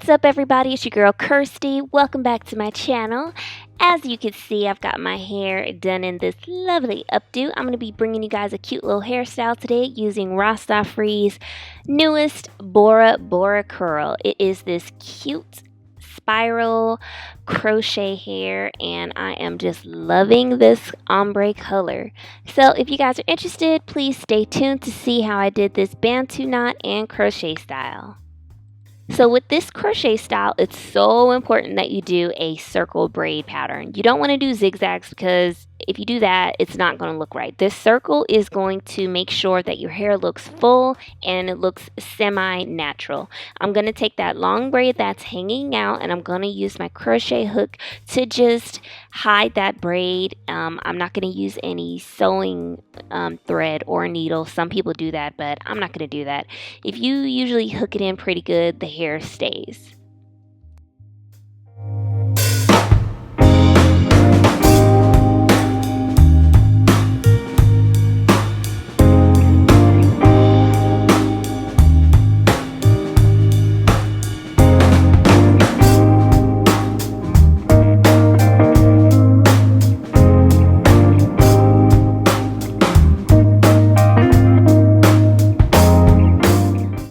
What's up, everybody? It's your girl Kirsty. Welcome back to my channel. As you can see, I've got my hair done in this lovely updo. I'm going to be bringing you guys a cute little hairstyle today using RastAfri's newest Bora Bora Curl. It is this cute spiral crochet hair, and I am just loving this ombre color. So if you guys are interested, please stay tuned to see how I did this Bantu knot and crochet style. So with this crochet style, it's so important that you do a circle braid pattern. You don't want to do zigzags because if you do that, it's not going to look right. This circle is going to make sure that your hair looks full and it looks semi-natural. I'm going to take that long braid that's hanging out and I'm going to use my crochet hook to just hide that braid. I'm not going to use any sewing thread or needle. Some people do that, but I'm not going to do that. If you usually hook it in pretty good, the hair stays.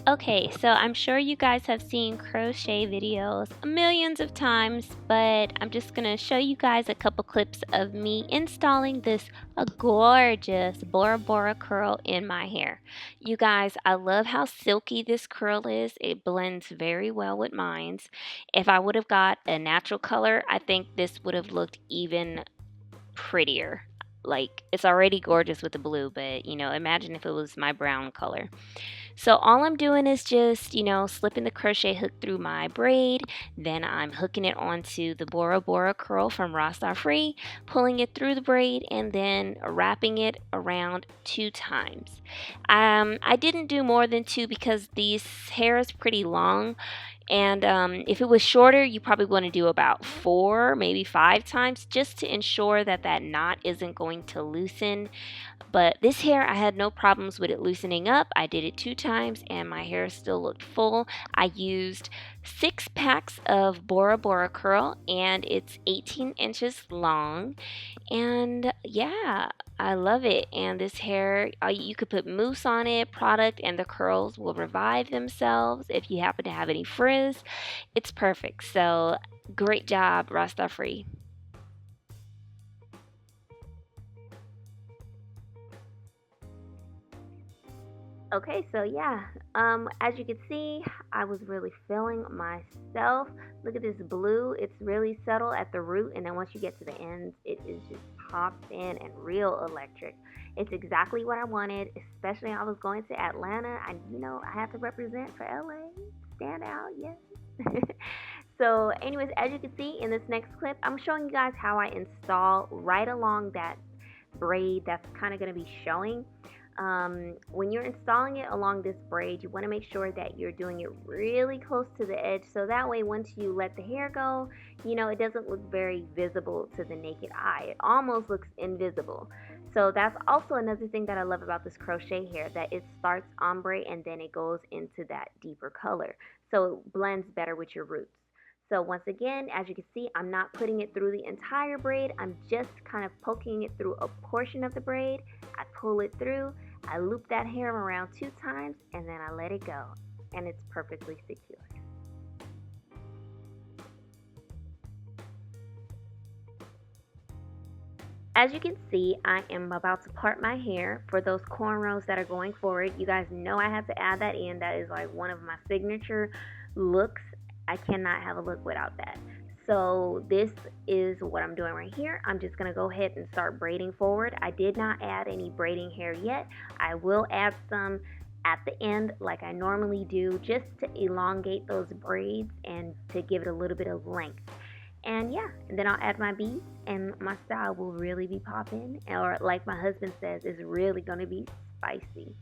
Okay, so I'm sure you guys have seen crochet videos millions of times, but I'm just going to show you guys a couple clips of me installing this gorgeous Bora Bora curl in my hair. You guys, I love how silky this curl is. It blends very well with mine. If I would have got a natural color, I think this would have looked even prettier. Like, it's already gorgeous with the blue, but imagine if it was my brown color. So all I'm doing is just, slipping the crochet hook through my braid. Then I'm hooking it onto the Bora Bora curl from RastAfri, pulling it through the braid, and then wrapping it around 2 times. I didn't do more than 2 because these hair is pretty long. And if it was shorter, you probably want to do about 4, maybe 5 times just to ensure that that knot isn't going to loosen. But this hair, I had no problems with it loosening up. I did it 2 times and my hair still looked full. I used 6 packs of Bora Bora Curl and it's 18 inches long. And yeah, I love it. And this hair, you could put mousse on it, product, and the curls will revive themselves. If you happen to have any frizz, it's perfect. So great job, RastAfri. Okay, so yeah, as you can see, I was really feeling myself. Look at this blue. It's really subtle at the root, and then once you get to the ends, it is just pops in and real electric. It's exactly what I wanted, especially I was going to Atlanta. I had to represent for LA. Stand out, yes. So anyways, as you can see in this next clip, I'm showing you guys how I install right along that braid that's kind of going to be showing. When you're installing it along this braid, you want to make sure that you're doing it really close to the edge, so that way once you let the hair go, it doesn't look very visible to the naked eye. It almost looks invisible. So that's also another thing that I love about this crochet hair, that it starts ombre and then it goes into that deeper color, so it blends better with your roots. So once again, as you can see, I'm not putting it through the entire braid. I'm just kind of poking it through a portion of the braid. I pull it through, I loop that hair around 2 times, and then I let it go. And it's perfectly secure. As you can see, I am about to part my hair for those cornrows that are going forward. You guys know I have to add that in. That is like one of my signature looks. I cannot have a look without that. So this is what I'm doing right here. I'm just going to go ahead and start braiding forward. I did not add any braiding hair yet. I will add some at the end like I normally do, just to elongate those braids and to give it a little bit of length. And yeah, and then I'll add my beads and my style will really be popping, or like my husband says, it's really going to be spicy.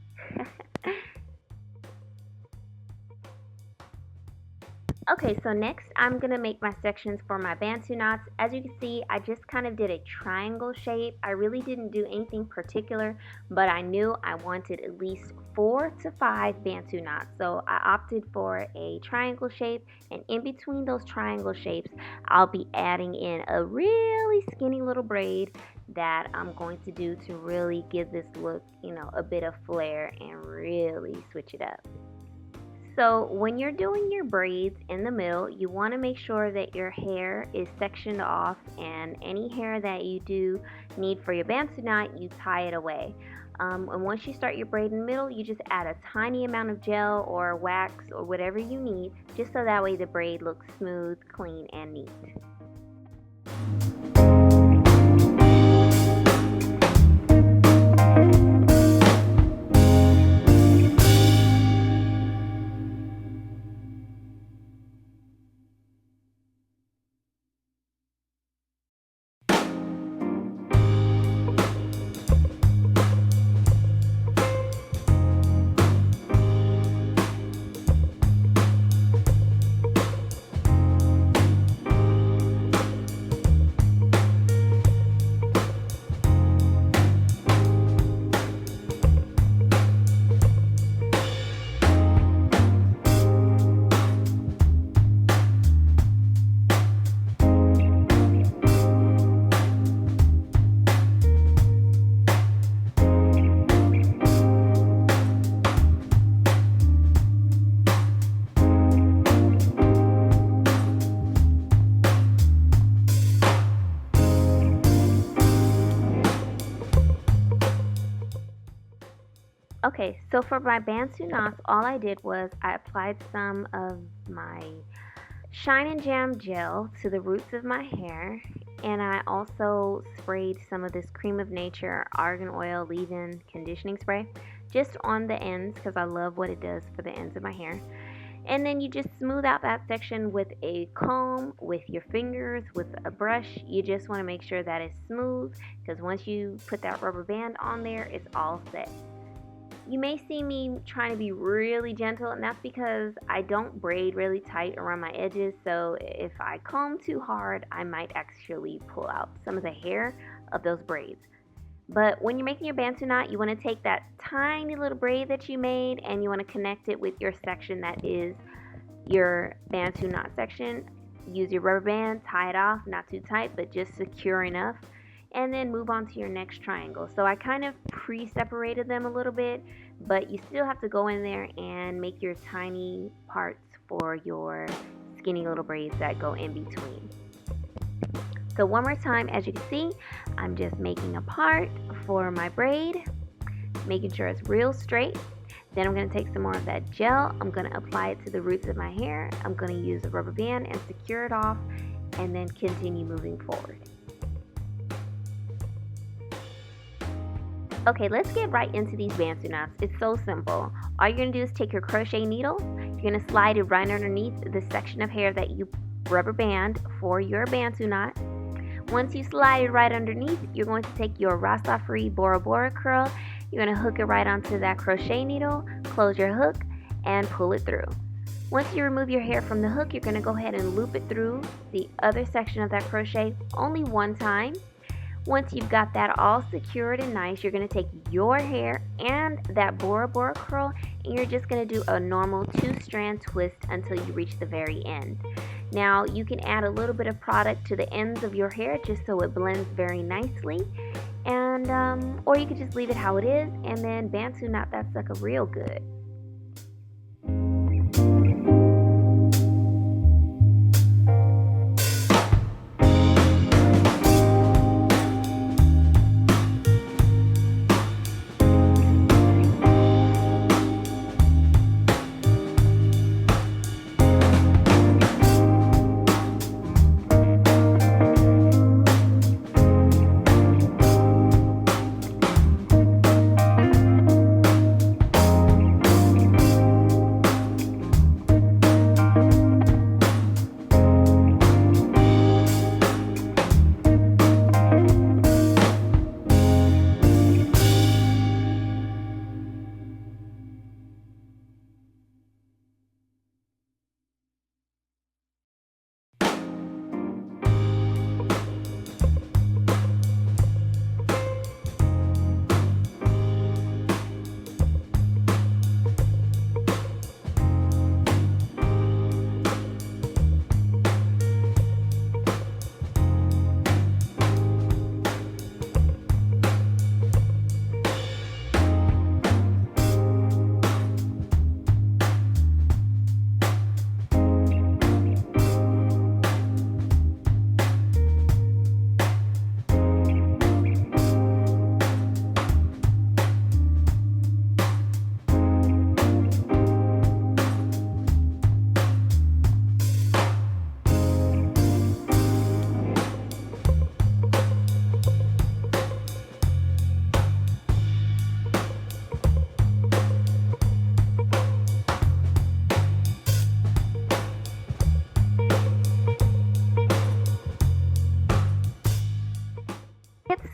Okay, so next I'm going to make my sections for my Bantu knots. As you can see, I just kind of did a triangle shape. I really didn't do anything particular, but I knew I wanted at least 4 to 5 Bantu knots. So I opted for a triangle shape, and in between those triangle shapes, I'll be adding in a really skinny little braid that I'm going to do to really give this look, a bit of flair and really switch it up. So when you're doing your braids in the middle, you want to make sure that your hair is sectioned off, and any hair that you do need for your Bantu knot, you tie it away. And once you start your braid in the middle, you just add a tiny amount of gel or wax or whatever you need, just so that way the braid looks smooth, clean, and neat. Okay, so for my Bantu knots, all I did was I applied some of my Shine and Jam gel to the roots of my hair, and I also sprayed some of this Cream of Nature Argan Oil Leave-In Conditioning Spray just on the ends because I love what it does for the ends of my hair. And then you just smooth out that section with a comb, with your fingers, with a brush. You just want to make sure that it's smooth, because once you put that rubber band on there, it's all set. You may see me trying to be really gentle, and that's because I don't braid really tight around my edges, so if I comb too hard, I might actually pull out some of the hair of those braids. But when you're making your Bantu knot, you want to take that tiny little braid that you made and you want to connect it with your section that is your Bantu knot section. Use your rubber band, tie it off, not too tight, but just secure enough, and then move on to your next triangle. So I kind of pre-separated them a little bit, but you still have to go in there and make your tiny parts for your skinny little braids that go in between. So one more time, as you can see, I'm just making a part for my braid, making sure it's real straight. Then I'm going to take some more of that gel. I'm going to apply it to the roots of my hair. I'm going to use a rubber band and secure it off, and then continue moving forward. Okay, let's get right into these Bantu knots. It's so simple. All you're going to do is take your crochet needle. You're going to slide it right underneath the section of hair that you rubber band for your Bantu knot. Once you slide it right underneath, you're going to take your RastAfri Bora Bora curl. You're going to hook it right onto that crochet needle, close your hook, and pull it through. Once you remove your hair from the hook, you're going to go ahead and loop it through the other section of that crochet only one time. Once you've got that all secured and nice, you're going to take your hair and that Bora Bora curl, and you're just going to do a normal 2-strand twist until you reach the very end. Now you can add a little bit of product to the ends of your hair just so it blends very nicely, and or you could just leave it how it is and then Bantu knot that sucker real good.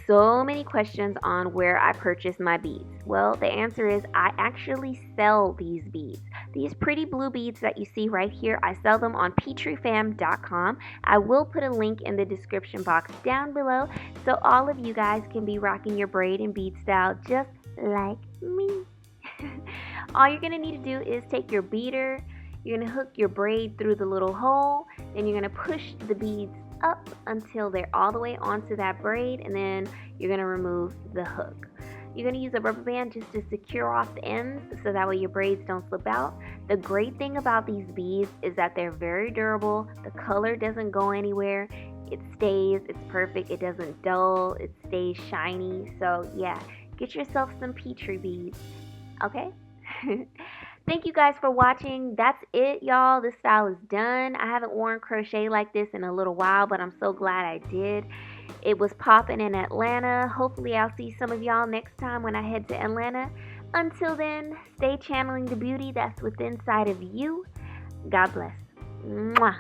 so many questions on where I purchase my beads. Well, the answer is I actually sell these beads. These pretty blue beads that you see right here, I sell them on petryfam.com. I will put a link in the description box down below so all of you guys can be rocking your braid and bead style just like me. All you're going to need to do is take your beader, you're going to hook your braid through the little hole, then you're going to push the beads up until they're all the way onto that braid, and then you're going to remove the hook. You're going to use a rubber band just to secure off the ends so that way your braids don't slip out. The great thing about these beads is that they're very durable. The color doesn't go anywhere. It stays, it's perfect, it doesn't dull, it stays shiny. So yeah, get yourself some Petry beads, okay? Thank you guys for watching. That's it, y'all. This style is done. I haven't worn crochet like this in a little while, but I'm so glad I did. It was popping in Atlanta. Hopefully I'll see some of y'all next time when I head to Atlanta. Until then, stay channeling the beauty that's within inside of you. God bless. Mwah.